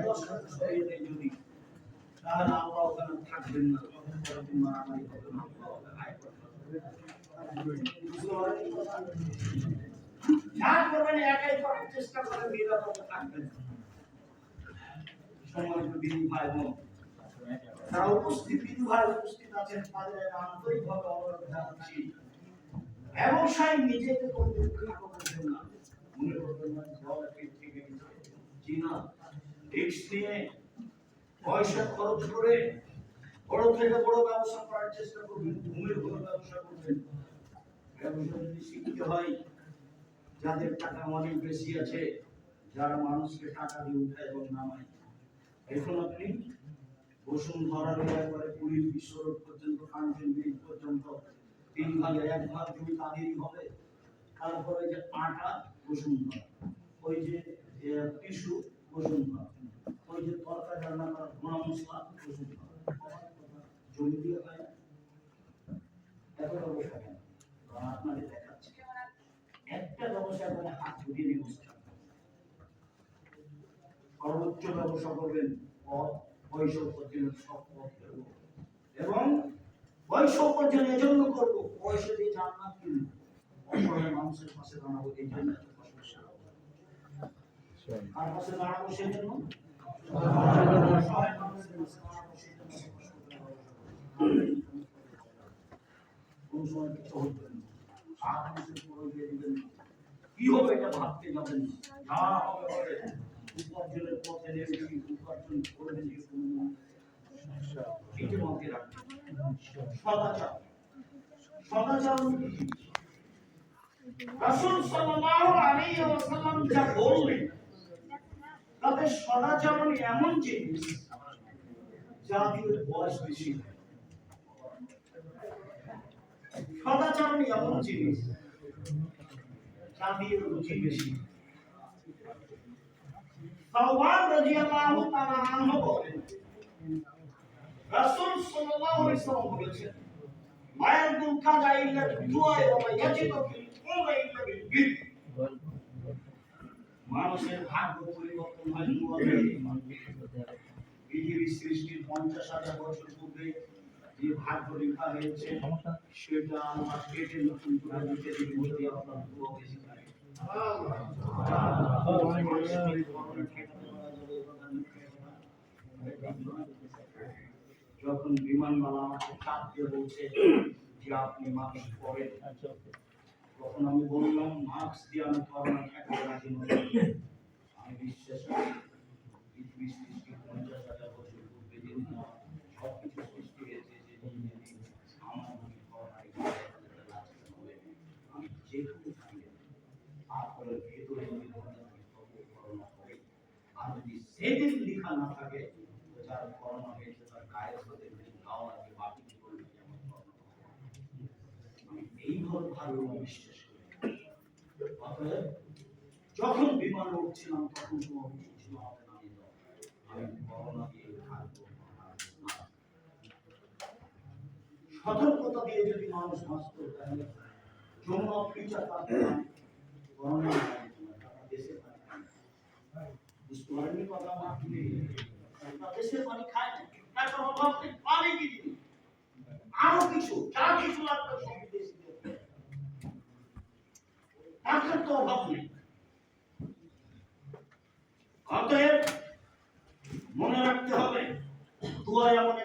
দশটা সরিয়ে দেয় যদি, তাহলে আল্লাহ ওখানে থাকবেন না, মারামারি হবে না, যা করবেন একাই করার চেষ্টা করে নিরাপদে থাকবেন। সম্মানিত দিনী ভাই বোন, যারা উপস্থিত দিনী ভাই উপস্থিত আছেন তাদের আন্তরিকভাবে অনুরোধ জানাচ্ছি, ব্যবসায় নিজেকে করতে খাটো করবেন না, মনে করবেন না জল পেট থেকে গেছে, জি না, রিস্ক নিয়ে পয়সা খরচ করে বড় থেকে বড় ব্যবসা করার চেষ্টা করবেন, ঘুমের কোনো ব্যবসা করবেন। ব্যবসা যদি শিখতে হয়, যাদের টাকা অনেক বেশি আছে, যারা মানুষকে টাকা দিয়ে উঠায় এবং নামায়, এখন আপনি বসুন্ধরা একবারে পুরীর বিশ্ব রোড পর্যন্ত, কাঞ্চন ব্রিজ পর্যন্ত 3 ভাগে 1 ভাগ জমি তাদেরই হবে। তারপরে যে আটা বসুন্ধরা, ওই যে টিস্যু বসুন্ধরা, ওই যে তরকারি রান্না করার গুঁড়া মশলা বসুন্ধরা, জমি দিয়ে হয় না। এত ব্যবসা কেন? আপনাকে দেখাচ্ছি একটা ব্যবসা করে হাত ঘুরিয়ে নিয়ে বসে থাকবেন। সর্বোচ্চ ব্যবসা করবেন, পয়সা উপার্জনের সব পথ করব, এবং পয়সা উপার্জন এজন্য করব, পয়সা দিয়ে জান্নাত কিনব, অসহায় মানুষের পাশে দাঁড়াবো, এই জন্য এত সমস্যা। কার পাশে দাঁড়াবো সেই জন্য? অসহায় মানুষের পাশে দাঁড়াবো সেই জন্য। কোন সময় কিছু হবে না, মানুষের পরে দিয়ে দিবেন, কি হবে এটা ভাবতে যাবেন না, যা হবে হবে। উপার্জনের পথে নেমেছি, উপার্জন করবেন, এটি মাথায় রাখবেন। সদাচার, সদাচার কি? রাসূল সাল্লাল্লাহু আলাইহি ওয়াসাল্লাম যা বললেন, তাতে সদাচরণ এমন জিনিস যা দিয়ে বয়স বেশি হয়। সদাচরণ এমন জিনিস যা দিয়ে রুচি বেশি। সাওবান রাদিয়াল্লাহু তাআলা আনহু বলেন, রাসূল সাল্লাল্লাহু আলাইহি ওয়াসাল্লাম বলেছেন, মায়াতুল কাজা ইল্লা দুআ ওয়া ইয়াজিদু ফিল কুরবা ইল্লা বিল বির। মানুষের ভাগ্য পরিবর্তন হয় দুআ দিয়ে। পৃথিবীর সৃষ্টির 50,000 বছর পূর্বে যে ভাগ্য লেখা হয়েছে, সেটা আমরা কেটে নতুন করে লিখে দিই, যদি আপনার দুআ বেশি থাকে। যখন বিমানবালা আমাকে চাপ দিয়ে বলছে যে আপনি মাস্ক পরেন, তখন আমি বললাম মাস্ক দিয়ে আমি করোনা ঠেকাতে রাজি নই। আমি বিশ্বাস করি পৃথিবীর সৃষ্টি 50,000 বছর পূর্বে যেদিন সবকিছু সৃষ্টি হয়েছে, যেদিন আমার মনে করোনা আমি যেটুকু থাকি আপনার ভেতরে যদি করোনা হয়, আর যদি সেদিন লেখা না থাকে যার করোনা হয়েছে তার গায়ের সাথে গাও লাগে বাকি কি করবে, যেমন আমি এইভাবে ভালো বিশ্বাস করি। অতএব যখন বিমান উঠছিলাম তখন তোমার ছিল আমাকে নামিয়ে দাও, আমি করোনা দিয়ে থাকবো। সতর্কতা দিয়ে যদি মানুষ বাঁচত, তাহলে যমুনা ফিউচার পার্কে করোনা দেশের পানি বুঝতে পারেননি কথা মাত্রই, দেশের পানি খায় না, তার অভাব নেই, পানি কি জিনিস, আরো কিছু যা কিছু লাগবে সব বিদেশি টাকার তো অভাব নেই। অতএব মনে রাখতে হবে, দোয়া এমন